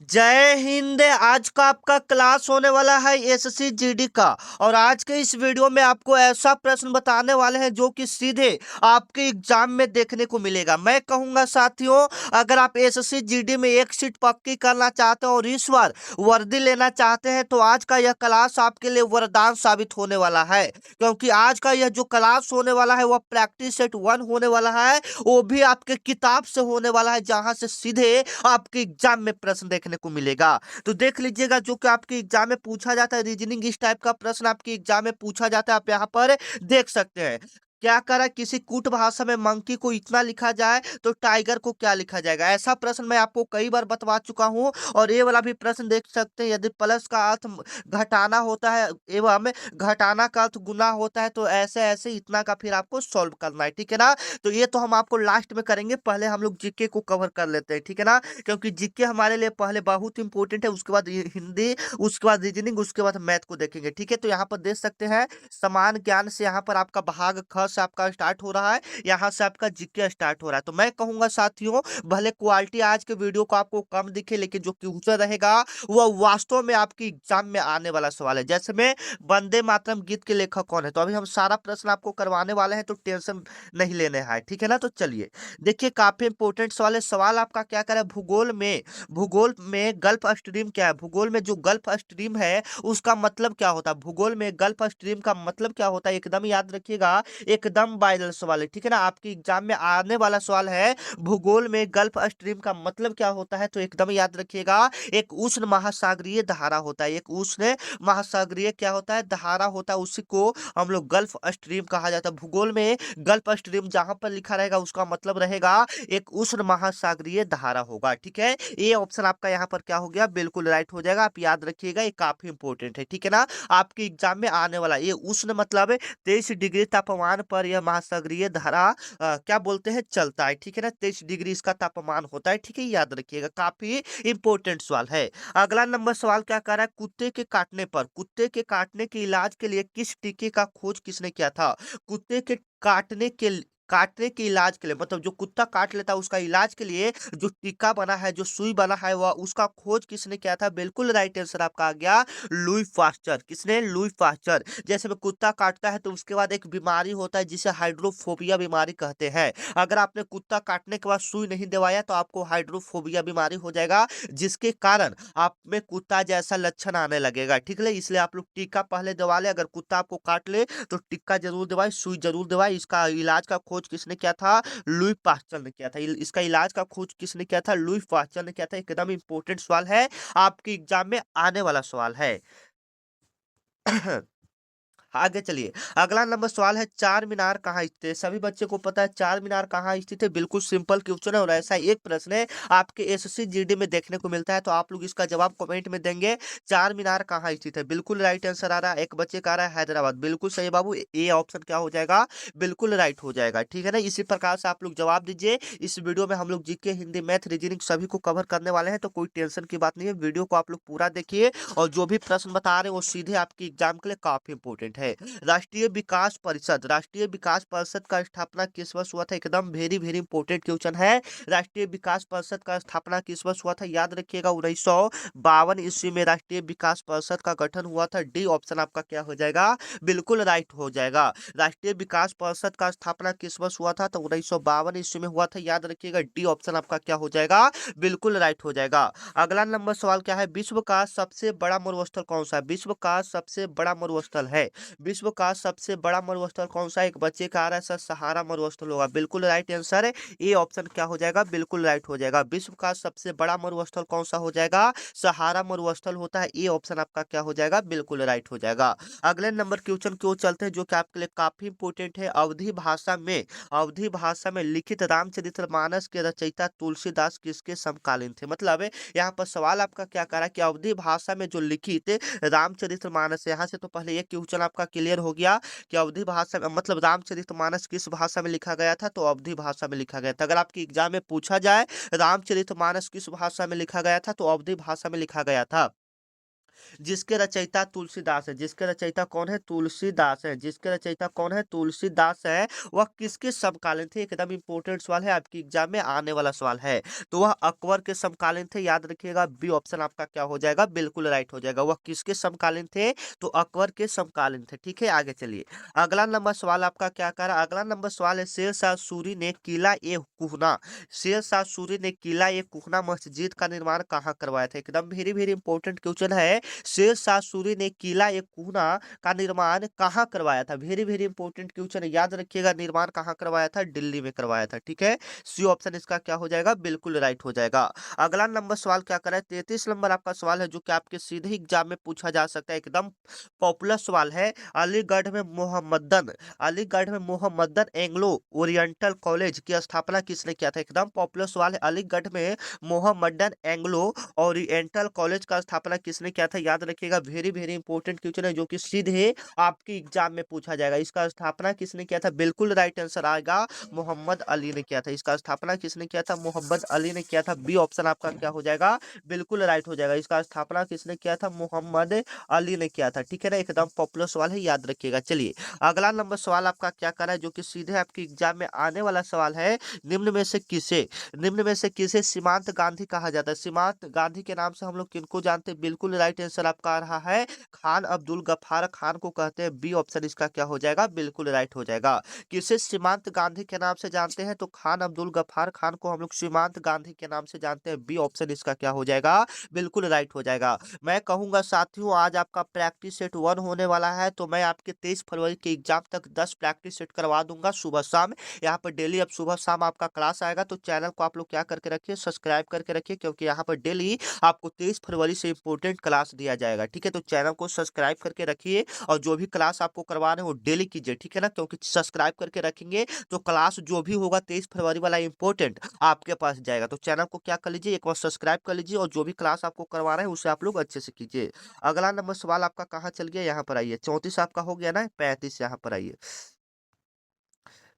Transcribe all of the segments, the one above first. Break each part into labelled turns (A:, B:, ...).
A: जय हिंद। आज का आपका क्लास होने वाला है एसएससी जीडी का। और आज के इस वीडियो में आपको ऐसा प्रश्न बताने वाले हैं जो कि सीधे आपके एग्जाम में देखने को मिलेगा। मैं कहूंगा साथियों, अगर आप एसएससी जीडी में एक सीट पक्की करना चाहते हो और इस बार वर्दी लेना चाहते हैं तो आज का यह क्लास आपके लिए वरदान साबित होने वाला है। क्योंकि आज का यह जो क्लास होने वाला है वह प्रैक्टिस सेट 1 होने वाला है, वो भी आपके किताब से होने वाला है, जहां से सीधे आपके एग्जाम में प्रश्न देखने को मिलेगा। तो देख लीजिएगा, जो कि आपके एग्जाम में पूछा जाता है, रीजनिंग इस टाइप का प्रश्न आपके एग्जाम में पूछा जाता है। आप यहाँ पर देख सकते हैं क्या करा, किसी कूट भाषा में मंकी को इतना लिखा जाए तो टाइगर को क्या लिखा जाएगा। ऐसा प्रश्न मैं आपको कई बार बतवा चुका हूं। और ये वाला भी प्रश्न देख सकते हैं, यदि प्लस का अर्थ घटाना होता है एवं घटाना का अर्थ गुना होता है तो ऐसे ऐसे इतना का फिर आपको सॉल्व करना है, ठीक है ना। तो ये तो हम आपको लास्ट में करेंगे, पहले हम लोग जीके को कवर कर लेते हैं, ठीक है ना। क्योंकि जीके हमारे लिए पहले बहुत इंपॉर्टेंट है, उसके बाद हिंदी, उसके बाद रीजनिंग, उसके बाद मैथ को देखेंगे, ठीक है। तो यहाँ पर देख सकते हैं समान ज्ञान से यहाँ पर आपका भाग ख से आपका स्टार्ट हो रहा है, यहाँ से आपका जीके स्टार्ट हो रहा है। तो मैं कहूंगा साथियों, भले क्वालिटी आज के वीडियो को आपको कम दिखे, लेकिन जो फ्यूचर रहेगा वह वास्तव में आपकी एग्जाम में आने वाला सवाल है। जैसे में वंदे मातरम गीत के लेखक कौन है, तो अभी हम सारा प्रश्न आपको करवाने वाले हैं, तो टेंशन नहीं लेने हैं, ठीक है ना। तो चलिए देखिए, काफी इंपोर्टेंट सवाल है। सवाल आपका क्या करे, भूगोल में गल्फ स्ट्रीम क्या है। भूगोल में जो गल्फ स्ट्रीम है उसका मतलब क्या होता है। भूगोल में गल्फ स्ट्रीम का मतलब क्या होता है, एकदम याद रखिएगा, एकदम वायरल सवाल है, ठीक है ना। आपके एग्जाम में आने वाला सवाल है, भूगोल में गल्फ स्ट्रीम का मतलब क्या होता है, तो एकदम याद रखिएगा, एक उष्ण महासागरीय धारा होता है। एक उष्ण महासागरीय क्या होता है, धारा होता है, उसी को हम लोग गल्फ स्ट्रीम कहा जाता है। भूगोल में गल्फ स्ट्रीम जहां पर लिखा रहेगा उसका मतलब रहेगा एक उष्ण महासागरीय धारा होगा, ठीक है। ये ऑप्शन आपका यहाँ पर क्या हो गया, बिल्कुल राइट हो जाएगा। आप याद रखिएगा, ये काफी इंपॉर्टेंट है, ठीक है ना। आपके एग्जाम में आने वाला ये उष्ण मतलब 23 डिग्री तापमान पर यह महासागरीय धारा क्या बोलते हैं, चलता है, ठीक है ना। 23 डिग्री इसका तापमान होता है, ठीक है, याद रखिएगा, काफी इंपॉर्टेंट सवाल है। अगला नंबर सवाल क्या कर रहा है, कुत्ते के काटने के इलाज के लिए किस टीके का खोज किसने किया था। कुत्ते के काटने के इलाज के लिए, मतलब जो कुत्ता काट लेता है उसका इलाज के लिए जो टीका बना है, जो सुई बना है, वह उसका खोज किसने किया था। बिल्कुल राइट आंसर आपका आ गया, लुई पास्चर। किसने, लुई पास्चर। जैसे में कुत्ता काटता है तो उसके बाद एक बीमारी होता है जिसे हाइड्रोफोबिया बीमारी कहते हैं। अगर आपने कुत्ता काटने के बाद सुई नहीं दवाया तो आपको हाइड्रोफोबिया बीमारी हो जाएगा, जिसके कारण आप में कुत्ता जैसा लक्षण आने लगेगा, ठीक है। इसलिए आप लोग टीका पहले दवा ले। अगर कुत्ता आपको काट ले तो टिक्का जरूर दवाई, सुई जरूर दवाई। इसका इलाज का खोज किसने किया था, लुई पास्चर ने किया था। इसका इलाज का खोज किसने किया था, लुई पास्चर ने किया था। एकदम इंपॉर्टेंट सवाल है, आपके एग्जाम में आने वाला सवाल है। आगे चलिए, अगला नंबर सवाल है, चार मीनार कहाँ स्थित है। सभी बच्चे को पता है चार मीनार कहाँ स्थित है, बिल्कुल सिंपल क्वेश्चन है। और ऐसा एक प्रश्न है आपके एसएससी जीडी में देखने को मिलता है, तो आप लोग इसका जवाब कमेंट में देंगे। चार मीनार कहाँ स्थित है, बिल्कुल राइट आंसर आ रहा है। एक बच्चे का आ रहा है हैदराबाद, बिल्कुल सही बाबू, ये ऑप्शन क्या हो जाएगा, बिल्कुल राइट हो जाएगा, ठीक है ना। इसी प्रकार से आप लोग जवाब दीजिए। इस वीडियो में हम लोग जीके, हिंदी, मैथ, रीजनिंग सभी को कवर करने वाले हैं, तो कोई टेंशन की बात नहीं है। वीडियो को आप लोग पूरा देखिए, और जो भी प्रश्न बता रहे हैं वो सीधे आपके एग्जाम के लिए काफी इंपॉर्टेंट है। राष्ट्रीय विकास परिषद का स्थापना किस वर्ष हुआ था, एकदम वेरी वेरी इंपॉर्टेंट क्वेश्चन है। राष्ट्रीय विकास परिषद का स्थापना किस वर्ष हुआ था, याद रखिएगा, 1952 ईस्वी में राष्ट्रीय विकास परिषद का गठन हुआ था। डी ऑप्शन आपका क्या हो जाएगा, बिल्कुल राइट हो जाएगा। राष्ट्रीय विकास परिषद का स्थापना किस वर्ष हुआ था, तो 1952 ईस्वी में हुआ था, याद रखिएगा। डी ऑप्शन आपका क्या हो जाएगा, बिल्कुल राइट हो जाएगा। अगला नंबर सवाल क्या है, विश्व का सबसे बड़ा मरुस्थल कौन सा है। विश्व का सबसे बड़ा मरुस्थल है, विश्व का सबसे बड़ा मरुस्थल कौन सा है। एक बच्चे का आ रहा है सर, सहारा मरुस्थल होगा, बिल्कुल राइट आंसर है। ये ऑप्शन क्या हो जाएगा, बिल्कुल राइट हो जाएगा। विश्व का सबसे बड़ा मरुस्थल कौन सा हो जाएगा, सहारा मरुस्थल होता है। ये ऑप्शन आपका क्या हो जाएगा, बिल्कुल राइट हो जाएगा। अगले नंबर क्वेश्चन की ओर चलते हैं, जो कि आपके लिए काफी इंपोर्टेंट है। अवधि भाषा में लिखित रामचरितमानस के रचयिता तुलसीदास किसके समकालीन थे। मतलब यहाँ पर सवाल आपका क्या कर रहा है कि अवधि भाषा में जो लिखित रामचरितमानस, यहाँ से तो पहले एक क्वेश्चन आपका क्लियर हो गया कि अवधि भाषा में मतलब रामचरितमानस किस भाषा में लिखा गया था, तो अवधि भाषा में लिखा गया था। अगर आपके एग्जाम में पूछा जाए रामचरितमानस किस भाषा में लिखा गया था, तो अवधि भाषा में लिखा गया था। जिसके रचयिता तुलसीदास है। जिसके रचयिता कौन है? तुलसीदास है। जिसके रचयिता कौन है? तुलसीदास है। वह किसके समकालीन थे? एकदम इंपॉर्टेंट सवाल है, आपकी एग्जाम में आने वाला सवाल है। तो वह अकबर के समकालीन थे, याद रखिएगा। बी ऑप्शन आपका क्या हो जाएगा? बिल्कुल राइट हो जाएगा। वह किसके समकालीन थे? तो अकबर के समकालीन थे। ठीक है, आगे चलिए। अगला नंबर सवाल आपका क्या कर रहा है? अगला नंबर सवाल है, शेर शाह सूरी ने किला ए कुहना, शेर शाह सूरी ने किला ए कुहना मस्जिद का निर्माण कहाँ करवाया था? एकदम वेरी वेरी इंपॉर्टेंट क्वेश्चन है। शेर शाह सूरी ने किला ए कुहना का निर्माण कहाँ करवाया था? वेरी वेरी इंपॉर्टेंट क्वेश्चन है, याद रखिएगा। निर्माण कहाँ करवाया था? दिल्ली में करवाया था। ठीक है, सी ऑप्शन इसका क्या हो जाएगा? बिल्कुल राइट हो जाएगा। अगला नंबर सवाल क्या कर रहा है? 33 नंबर आपका सवाल है, जो कि आपके सीधे एग्जाम में पूछा जा सकता है। एकदम पॉपुलर सवाल है। अलीगढ़ में मोहम्मदन एंग्लो ओरिएंटल कॉलेज की स्थापना किसने किया था? एकदम पॉपुलर सवाल है। अलीगढ़ में मोहम्मदन एंग्लो ओरिएंटल कॉलेज का स्थापना किसने किया था? याद रखिएगा, वेरी वेरी इंपॉर्टेंट क्वेश्चन है, जो कि सीधे आपके एग्जाम में पूछा जाएगा। इसका स्थापना किसने किया था? बिल्कुल राइट आंसर आएगा, मोहम्मद अली ने किया था। इसका स्थापना किसने किया था? मोहम्मद अली ने किया था। बी ऑप्शन आपका क्या हो जाएगा? बिल्कुल राइट हो जाएगा। इसका स्थापना किसने किया था? मोहम्मद अली ने किया था। ठीक है ना, एकदम पॉपुलर सवाल है, याद रखिएगा। चलिए, अगला नंबर सवाल आपका क्या कर रहा है, जो कि सीधे आपके एग्जाम में आने वाला सवाल है। निम्न में से किसे सीमांत गांधी कहा जाता है? सीमांत गांधी के नाम से हम लोग किनको जानते हैं? बिल्कुल राइट आंसर आपका आ रहा है, खान अब्दुल गफ्फार खान को कहते हैं। बी ऑप्शन इसका क्या हो जाएगा? बिल्कुल राइट हो जाएगा। किसे सीमांत गांधी के नाम से जानते हैं? तो खान अब्दुल गफ्फार खान को हम लोग सीमांत गांधी के नाम से जानते हैं। बी ऑप्शन इसका क्या हो जाएगा? बिल्कुल राइट हो जाएगा। मैं कहूंगा साथियों, आज आपका प्रैक्टिस सेट 1 होने वाला है, तो मैं आपके 23 फरवरी के एग्जाम तक 10 प्रैक्टिस सेट करवा दूंगा सुबह शाम। यहाँ पर डेली अब सुबह शाम आपका क्लास आएगा, तो चैनल को आप लोग क्या करके रखिए? सब्सक्राइब करके रखिए, क्योंकि यहाँ पर डेली आपको 23 फरवरी से इंपॉर्टेंट क्लास दिया जाएगा। ठीक है, तो चैनल को सब्सक्राइब करके रखिए, और जो भी क्लास आपको करवा रहे हैं वो डेली कीजिए। ठीक है ना, क्योंकि सब्सक्राइब करके रखेंगे तो क्लास जो भी होगा 23 फरवरी वाला इंपॉर्टेंट आपके पास जाएगा। तो चैनल को क्या कर लीजिए? एक बार सब्सक्राइब कर लीजिए, और जो भी क्लास आपको करवा रहे हैं उसे आप लोग अच्छे से कीजिए। अगला नंबर सवाल आपका कहाँ चल गया? यहाँ पर आइए। 34 आपका हो गया ना, 35 यहाँ पर आइए।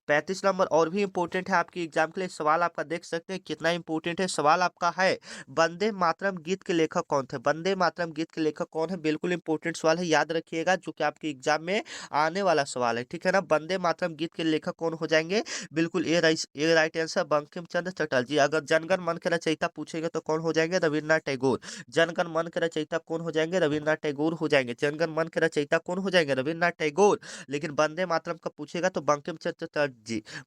A: 35 नंबर और भी इंपॉर्टेंट है आपके एग्जाम के लिए। सवाल आपका देख सकते हैं कितना इंपॉर्टेंट है। सवाल आपका है, वंदे मातरम गीत के लेखक कौन थे? वंदे मातरम गीत के लेखक कौन है? बिल्कुल इंपॉर्टेंट सवाल है, याद रखिएगा, जो कि आपके एग्जाम में आने वाला सवाल है। ठीक है ना, वंदे मातरम गीत के लेखक कौन हो जाएंगे? बिल्कुल ए राइट आंसर, बंकिम चंद्र चटर्जी। अगर जनगण मन के रचयिता पूछेंगे तो कौन हो जाएंगे? रविन्द्रनाथ टैगोर। जनगण मन के रचयिता कौन हो जाएंगे? रविन्द्रनाथ टैगोर हो जाएंगे। जनगण मन के रचयिता कौन हो जाएंगे? रविन्द्रनाथ टैगोर। लेकिन वंदे मातरम का पूछेगा तो बंकिम चंद्र चटर्जी।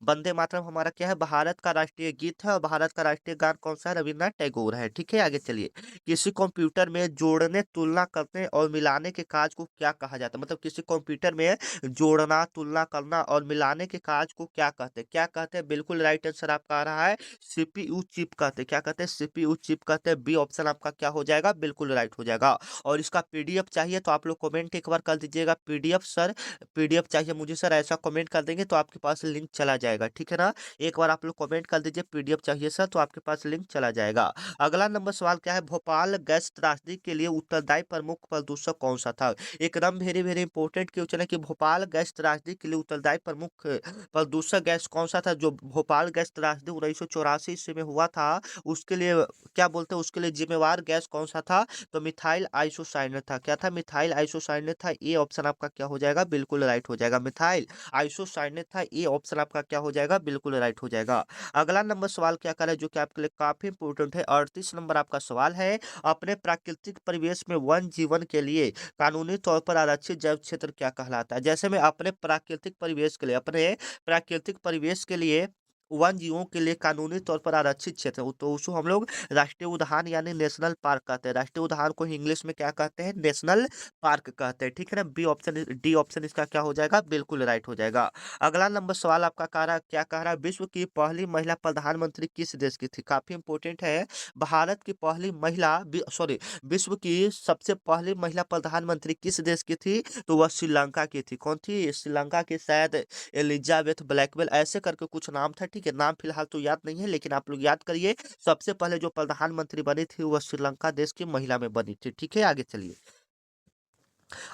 A: वंदे मातरम हमारा क्या है? भारत का राष्ट्रीय गीत है, और भारत का राष्ट्रीय गान कौन सा है? रविन्द्रनाथ टैगोर है। ठीक है, आगे चलिए। किसी कंप्यूटर में जोड़ने, तुलना करने और मिलाने के कार्य को क्या कहा जाता है? मतलब किसी कंप्यूटर में जोड़ना, तुलना करना और मिलाने के कार्य को क्या कहते हैं? क्या कहते हैं? बिल्कुल राइट आंसर आपका आ रहा है, सीपीयू चिप कहते हैं। क्या कहते हैं? सीपीयू चिप कहते हैं। बी ऑप्शन आपका क्या हो जाएगा? बिल्कुल राइट हो जाएगा। और इसका पीडीएफ चाहिए तो आप लोग कमेंट एक बार कर दीजिएगा, पीडीएफ सर, पीडीएफ चाहिए मुझे सर, ऐसा कमेंट कर देंगे तो आपके पास लिंक चला जाएगा। ठीक है ना, एक बार आप लोग कमेंट कर दीजिए पीडीएफ चाहिए सर, तो आपके पास लिंक चला जाएगा। अगला नंबर सवाल क्या है? भोपाल गैस त्रासदी के लिए उत्तरदायी प्रमुख प्रदूषक कौन सा था? एकदम वेरी वेरी इंपॉर्टेंट क्वेश्चन है कि भोपाल गैस त्रासदी के लिए उत्तरदायी प्रमुख प्रदूषक गैस कौन सा था? जो भोपाल गैस त्रासदी 1984 ईस्वी में हुआ था, उसके लिए क्या बोलते हैं, उसके लिए जिम्मेवार गैस कौन सा था? तो मिथाइल आइसोसाइनेट था। क्या था? मिथाइल आइसोसाइनेट था। ए ऑप्शन आपका क्या हो जाएगा? बिल्कुल राइट हो जाएगा, मिथाइल आइसोसाइनेट था। ए ऑप्शन आपका क्या हो जाएगा? बिल्कुल राइट हो जाएगा। अगला नंबर सवाल क्या कर रहा है, जो कि आपके लिए काफी इंपॉर्टेंट है? 38 नंबर आपका सवाल है, अपने प्राकृतिक परिवेश में वन जीवन के लिए कानूनी तौर पर आरक्षित जैव क्षेत्र क्या कहलाता है? जैसे में अपने प्राकृतिक परिवेश के लिए, अपने प्राकृतिक परिवेश के लिए वन जीवों के लिए कानूनी तौर पर आरक्षित क्षेत्र, तो उसको हम लोग राष्ट्रीय उद्यान यानी नेशनल पार्क कहते हैं। राष्ट्रीय उद्यान को इंग्लिश में क्या कहते हैं? नेशनल पार्क कहते हैं। ठीक है ना, बी ऑप्शन, डी ऑप्शन इसका क्या हो जाएगा? बिल्कुल राइट हो जाएगा। अगला नंबर सवाल आपका कह रहा क्या कह रहा है? विश्व की पहली महिला प्रधानमंत्री किस देश की थी? काफी इंपोर्टेंट है। भारत की पहली महिला, सॉरी, विश्व की सबसे पहली महिला प्रधानमंत्री किस देश की थी? तो वह श्रीलंका की थी। कौन थी? श्रीलंका की शायद एलिजाबेथ ब्लैकवेल, ऐसे करके कुछ नाम था। ठीक है, नाम फिलहाल तो याद नहीं है, लेकिन आप लोग याद करिए, सबसे पहले जो प्रधानमंत्री बनी थी वह श्रीलंका देश की महिला में बनी थी। ठीक है, आगे चलिए।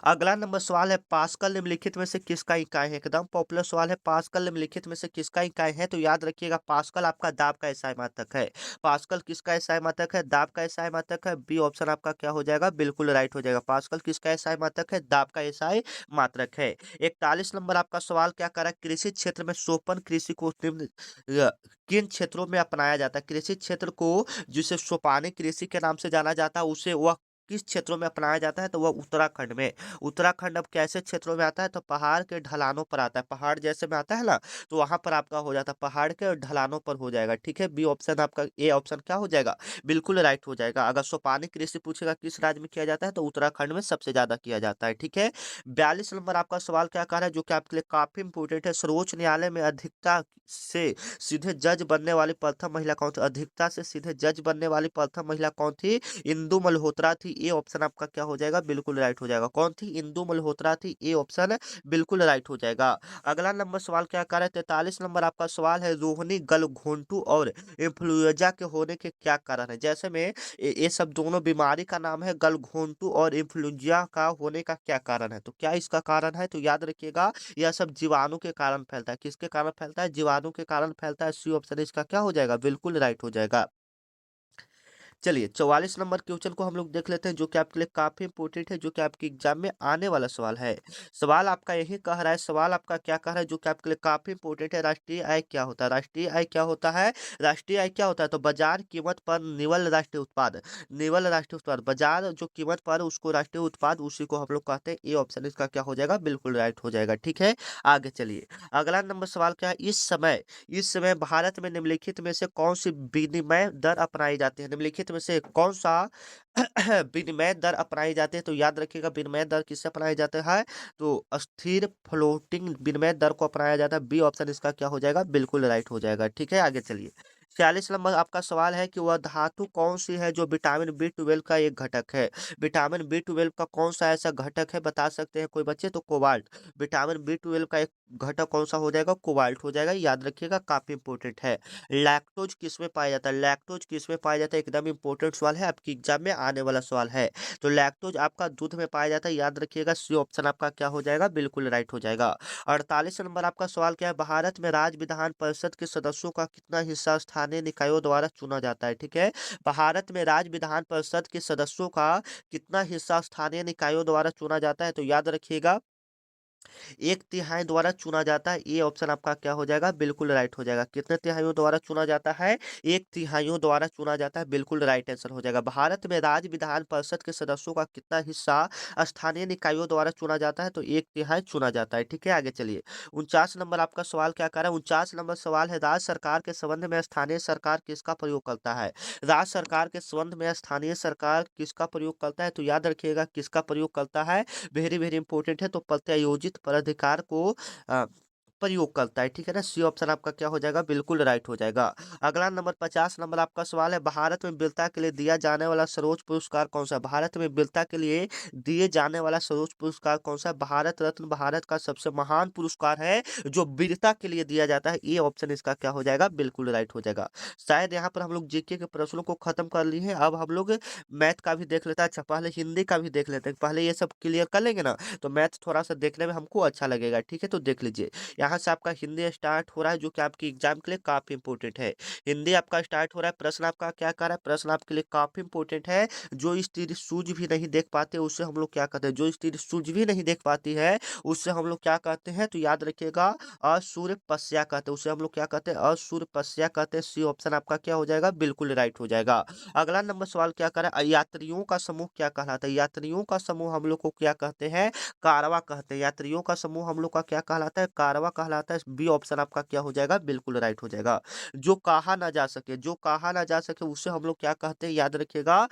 A: अगला नंबर सवाल है पास्कल निम्नलिखित में से किसका इकाई है। एकदम पॉपुलर सवाल है, पास्कल निम्नलिखित में से किसका इकाई है। तो याद रखिएगा पास्कल आपका दाब का एसआई मात्रक है। पास्कल किसका एसआई मात्रक है, दाब का एसआई मात्रक है। बी ऑप्शन आपका क्या हो जाएगा, बिल्कुल राइट हो जाएगा। पास्कल किसका एसआई मात्रक है, दाब का एसआई मात्रक है। 41 नंबर आपका सवाल क्या कर रहा है, कृषि क्षेत्र में सोपन कृषि को निम्न किन क्षेत्रों में अपनाया जाता है। कृषि क्षेत्र को जिसे सोपानी कृषि के नाम से जाना जाता है, उसे वह किस क्षेत्रों में अपनाया जाता है, तो वह उत्तराखंड में। उत्तराखंड अब कैसे क्षेत्रों में आता है, तो पहाड़ के ढलानों पर आता है। पहाड़ जैसे में आता है ना, तो वहां पर आपका हो जाता है, पहाड़ के ढलानों पर हो जाएगा। ठीक है, बी ऑप्शन आपका, ए ऑप्शन क्या हो जाएगा, बिल्कुल राइट हो जाएगा। अगर सोपानी कृषि पूछेगा किस राज्य में किया जाता है, तो उत्तराखंड में सबसे ज्यादा किया जाता है। ठीक है, 42 नंबर आपका सवाल क्या कह रहा है, जो कि आपके लिए काफी इंपोर्टेंट है। सर्वोच्च न्यायालय में अधिकता से सीधे जज बनने वाली प्रथम महिला कौन थी। अधिकता से सीधे जज बनने वाली प्रथम महिला कौन थी, इंदु मल्होत्रा थी। ए ऑप्शन आपका क्या हो जाएगा, बिल्कुल राइट हो जाएगा। कौन थी, इंदु मल्होत्रा थी। ए ऑप्शन बिल्कुल राइट हो जाएगा। अगला नंबर सवाल क्या कर रहे हैं, 43 नंबर आपका सवाल है, रोहिणी गलघोंटू और इन्फ्लुएंजा के होने के क्या कारण है। जैसे में ये सब दोनों बीमारी का नाम है, गलघोंटू और इन्फ्लुएंजा का होने का क्या कारण है। तो क्या इसका कारण है, तो याद रखिएगा यह सब जीवाणु के कारण फैलता है। किसके कारण फैलता है, जीवाणु के कारण फैलता है। सी ऑप्शन इसका क्या हो जाएगा, बिल्कुल राइट हो जाएगा। चलिए 44 नंबर क्वेश्चन को हम लोग देख लेते हैं, जो कि आपके लिए काफी इंपोर्टेंट है, जो कि आपके एग्जाम में आने वाला सवाल है। सवाल आपका यही कह रहा है, सवाल आपका क्या कह रहा है, जो कि आपके लिए काफी इंपोर्टेंट है। राष्ट्रीय आय क्या होता है, राष्ट्रीय आय क्या होता है, राष्ट्रीय आय क्या होता है। तो बाजार कीमत पर निवल राष्ट्रीय उत्पाद, निवल राष्ट्रीय उत्पाद, बाजार जो कीमत पर उसको राष्ट्रीय उत्पाद, उसी को हम लोग कहते हैं। ए ऑप्शन इसका क्या हो जाएगा, बिल्कुल राइट हो जाएगा। ठीक है, आगे चलिए। अगला नंबर सवाल क्या है, इस समय भारत में निम्नलिखित में से कौन सी विनिमय दर अपनाई जाती है। निम्नलिखित में से कौन सा विनिमय दर अपनाई जाती है। तो याद रखिएगा विनिमय दर किससे अपनाई जाता है, तो स्थिर फ्लोटिंग विनिमय दर को अपनाया जाता है। बी ऑप्शन इसका क्या हो जाएगा, बिल्कुल राइट हो जाएगा। ठीक है, आगे चलिए। 46 नंबर आपका सवाल है कि वह धातु कौन सी है जो विटामिन बी 12 का एक घटक है। विटामिन बी 12 का कौन सा ऐसा घटक है, बता सकते हैं कोई बच्चे, तो कोबाल्ट। विटामिन बी 12 का एक घटक कौन सा हो जाएगा, कोबाल्ट हो जाएगा। याद रखिएगा काफी इंपोर्टेंट है। लैक्टोज किसमें पाया जाता है, लैक्टोज किसमें पाया जाता है, एकदम इंपॉर्टेंट सवाल है, आपकी एग्जाम में आने वाला सवाल है। तो लैक्टोज आपका दूध में पाया जाता है। याद रखिएगा सी ऑप्शन आपका क्या हो जाएगा, बिल्कुल राइट हो जाएगा। 48 नंबर आपका सवाल क्या है, भारत में राज्य विधान परिषद के सदस्यों का कितना हिस्सा स्थानीय निकायों द्वारा चुना जाता है। ठीक है, भारत में राज्य विधान परिषद के सदस्यों का कितना हिस्सा स्थानीय निकायों द्वारा चुना जाता है। तो याद रखिएगा एक तिहाई द्वारा चुना जाता है। ये ऑप्शन आपका क्या हो जाएगा, बिल्कुल राइट हो जाएगा। कितने तिहाइयों द्वारा चुना जाता है, एक तिहाइयों द्वारा चुना जाता है, बिल्कुल राइट आंसर हो जाएगा। भारत में राज्य विधान परिषद के सदस्यों का कितना हिस्सा स्थानीय निकायों द्वारा चुना जाता है, तो एक तिहाई चुना जाता है। ठीक है, आगे चलिए। 49 नंबर आपका सवाल क्या कर रहा है, 49 नंबर सवाल है, राज्य सरकार के संबंध में स्थानीय सरकार किसका प्रयोग करता है। राज्य सरकार के संबंध में स्थानीय सरकार किसका प्रयोग करता है, तो याद रखिएगा किसका प्रयोग करता है, वेरी वेरी इंपॉर्टेंट है। तो प्रत्यायोजित प्राधिकार को अ, प्रयोग करता है। ठीक है ना, सी ऑप्शन आपका क्या हो जाएगा, बिल्कुल राइट हो जाएगा। अगला नंबर 50 नंबर आपका सवाल है, भारत में वीरता के लिए दिया जाने वाला सर्वोच्च पुरस्कार कौन सा है। भारत में वीरता के लिए दिए जाने वाला सर्वोच्च पुरस्कार कौन सा है। भारत रत्न भारत का सबसे महान पुरस्कार है जो वीरता के लिए दिया जाता है। ये ऑप्शन इसका क्या हो जाएगा, बिल्कुल राइट हो जाएगा। शायद यहाँ पर हम लोग जीके के प्रश्नों को खत्म कर लिए हैं। अब हम लोग मैथ का भी देख लेते हैं। अच्छा, पहले हिंदी का भी देख लेते हैं। पहले ये सब क्लियर कर लेंगे ना, तो मैथ थोड़ा सा देखने में हमको अच्छा लगेगा। ठीक है, तो देख लीजिए। यहाँ से आपका हिंदी स्टार्ट हो रहा है, जो कि आपकी एग्जाम के लिए काफी इंपॉर्टेंट है। हिंदी आपका स्टार्ट हो रहा है। प्रश्न आपका क्या कर रहा है, प्रश्न आपके लिए काफी इंपॉर्टेंट है। जो स्त्री सूझ भी नहीं देख पाते उससे हम लोग क्या कहते हैं, जो स्त्री सूझ भी नहीं देख पाती है उससे हम लोग क्या कहते हैं, तो याद रखिएगा असूर्यपस्या कहते हैं। उसे हम लोग क्या कहते हैं, असूर्यपस्या कहते हैं। सी ऑप्शन आपका क्या हो जाएगा, बिल्कुल राइट हो जाएगा। अगला नंबर सवाल क्या कर रहा है, यात्रियों का समूह क्या कहलाता है। यात्रियों का समूह हम लोग को क्या कहते हैं, कारवा कहते हैं। यात्रियों का समूह हम लोग का क्या कहलाता है, कारवा कहलाता है। बी ऑप्शन आपका क्या हो जाएगा, बिल्कुल राइट हो जाएगा। जो कहा ना जा सके, जो कहा ना जा सके उसे हम लोग क्या कहते हैं, याद रखिएगा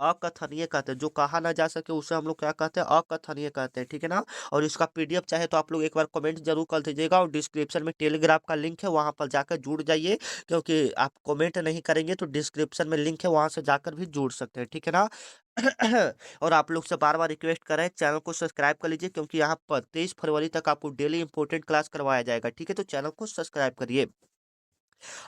A: अकथनीय कहते हैं। जो कहा ना जा सके उसे हम लोग क्या कहते हैं, अकथनीय कहते हैं। ठीक है ना, और इसका पीडीएफ चाहे तो आप लोग एक बार कमेंट जरूर कर दीजिएगा, और डिस्क्रिप्शन में टेलीग्राम का लिंक है, वहां पर जाकर जुड़ जाइए। क्योंकि आप कमेंट नहीं करेंगे तो डिस्क्रिप्शन में लिंक है, वहां से जाकर भी जुड़ सकते हैं। ठीक है ना। और आप लोग से बार बार रिक्वेस्ट कर रहे हैं, चैनल को सब्सक्राइब कर लीजिए, क्योंकि यहाँ पर 23 फरवरी तक आपको डेली इंपॉर्टेंट क्लास करवाया जाएगा। ठीक है, तो चैनल को सब्सक्राइब करिए।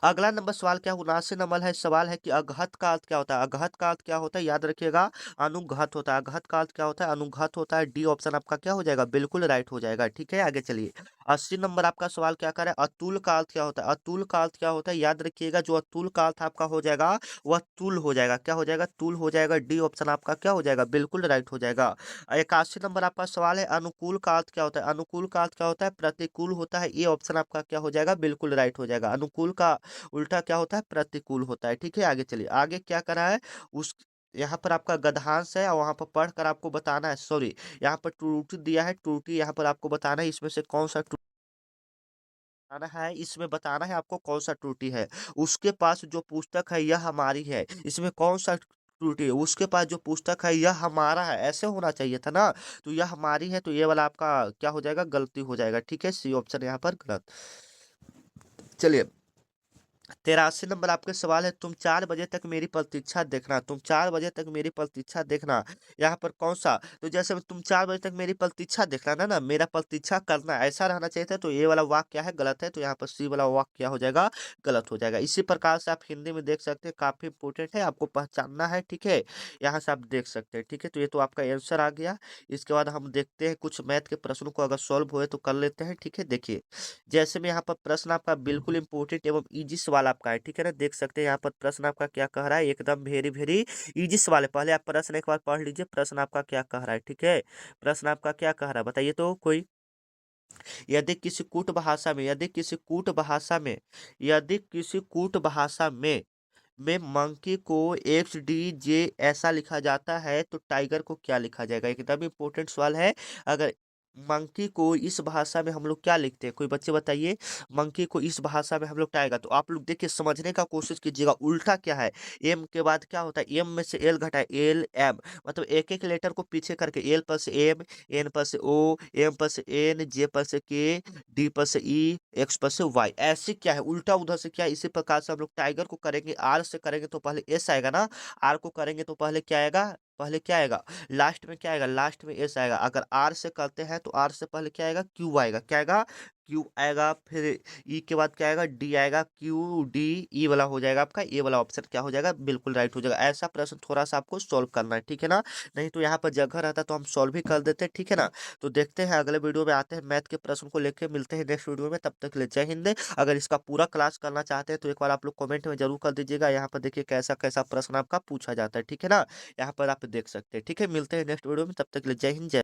A: अगला नंबर सवाल क्या 79 नंबर है, सवाल है कि अघत का अर्थ क्या होता है? अघत का अर्थ क्या होता है? याद रखिएगा, अनुघत होता है। अघत का अर्थ क्या होता है? अनुघत होता है। डी ऑप्शन आपका क्या हो जाएगा? बिल्कुल राइट हो जाएगा। ठीक है, आगे चलिए। 80 नंबर आपका सवाल क्या कर रहा है? अतुल का अर्थ क्या होता है? अतुल का अर्थ क्या होता है? याद रखिएगा, जो अतुल का अर्थ आपका हो जाएगा वह तुल हो जाएगा। क्या हो जाएगा? तुल हो जाएगा। डी ऑप्शन आपका क्या हो जाएगा? बिल्कुल राइट हो जाएगा। 81 नंबर आपका सवाल है, अनुकूल का अर्थ क्या होता है? अनुकूल का अर्थ क्या होता है? प्रतिकूल होता है। ये ऑप्शन आपका क्या हो जाएगा? बिल्कुल राइट हो जाएगा। अनुकूल का उल्टा क्या होता है? प्रतिकूल होता है। ठीक है, आगे चलिए। आगे क्या करा है? उस यहाँ पर आपका गद्यांश है और वहाँ पर पढ़कर आपको बताना है, सॉरी, यहाँ पर त्रुटि दिया है, त्रुटि यहाँ पर आपको बताना है, इसमें से कौन सा बताना है, इसमें बताना है आपको कौन सा त्रुटि है। उसके पास जो पुस्तक है यह हमारी है, इसमें कौन सा त्रुटि है? उसके पास जो पुस्तक है यह हमारा है, ऐसे होना चाहिए था ना। तो यह हमारी है, तो ये वाला आपका क्या हो जाएगा? गलती हो जाएगा। ठीक है, सी ऑप्शन यहाँ पर गलत। चलिए, 83 नंबर आपके सवाल है, तुम 4 बजे तक मेरी प्रतीक्षा देखना। तुम 4 बजे तक मेरी प्रतीक्षा देखना, यहाँ पर कौन सा? तो जैसे में तुम 4 बजे तक मेरी प्रतीक्षा देखना ना, ना मेरा प्रतीक्षा करना ऐसा रहना चाहिए था, तो ये वाला वाक्य क्या है? गलत है। तो यहाँ पर सी वाला वाक्य क्या हो जाएगा? गलत हो जाएगा। इसी प्रकार से आप हिंदी में देख सकते हैं, काफी इंपोर्टेंट है, आपको पहचानना है। ठीक है, यहाँ से आप देख सकते हैं। ठीक है, तो ये तो आपका आंसर आ गया। इसके बाद हम देखते हैं कुछ मैथ के प्रश्नों को, अगर सॉल्व हुए तो कर लेते हैं। ठीक है, देखिए, जैसे में यहाँ पर प्रश्न आपका बिल्कुल इंपोर्टेंट एवं इजी सवाल आपका है। ठीक है ना, देख सकते हैं यहाँ पर प्रश्न आपका क्या कह रहा है, एकदम वेरी वेरी इजी सवाल है। पहले आप प्रश्न एक बार पढ़ लीजिए, प्रश्न आपका क्या कह रहा है। ठीक है, प्रश्न आपका क्या कह रहा है बताइए तो कोई। यदि किसी कूट भाषा में, यदि किसी कूट भाषा में, यदि किसी कूट भाषा में मंकी को एक्स डी जे ऐसा लिखा जाता है, तो टाइगर को क्या लिखा जाएगा? एकदम इंपॉर्टेंट सवाल है। अगर मंकी को इस भाषा में हम लोग क्या लिखते हैं, कोई बच्चे बताइए। मंकी को इस भाषा में हम लोग टाइगर, तो आप लोग देखिए, समझने का कोशिश कीजिएगा, उल्टा क्या है? एम के बाद क्या होता है? एम में से एल घटाए, एल एम, मतलब एक एक लेटर को पीछे करके, एल पर से एम, एन पर से ओ, एम पर से एन, जे पर से के, डी पर से ई, एक्स पर से वाई, ऐसे क्या है? उल्टा उधर से क्या है? इसी प्रकार से हम लोग टाइगर को करेंगे, आर से करेंगे तो पहले एस आएगा ना, आर को करेंगे तो पहले क्या आएगा? पहले क्या आएगा? लास्ट में क्या आएगा? लास्ट में एस आएगा। अगर आर से करते हैं तो आर से पहले क्या आएगा? क्यू आएगा। क्या आएगा? क्यू आएगा। फिर ई के बाद क्या आएगा? डी आएगा। क्यू डी ई वाला हो जाएगा आपका, ए वाला ऑप्शन क्या हो जाएगा? बिल्कुल राइट हो जाएगा। ऐसा प्रश्न थोड़ा सा आपको सॉल्व करना है। ठीक है ना, नहीं तो यहाँ पर जगह रहता तो हम सॉल्व भी कर देते। ठीक है ना, तो देखते हैं अगले वीडियो में आते हैं मैथ के प्रश्न को लेकर, मिलते हैं नेक्स्ट वीडियो में, तब तक के लिए जय हिंद। अगर इसका पूरा क्लास करना चाहते हैं तो एक बार आप लोग कमेंट में जरूर कर दीजिएगा। यहाँ पर देखिए कैसा कैसा प्रश्न आपका पूछा जाता है। ठीक है ना, यहाँ पर आप देख सकते हैं। ठीक है, मिलते हैं नेक्स्ट वीडियो में, तब तक के लिए जय हिंद जय।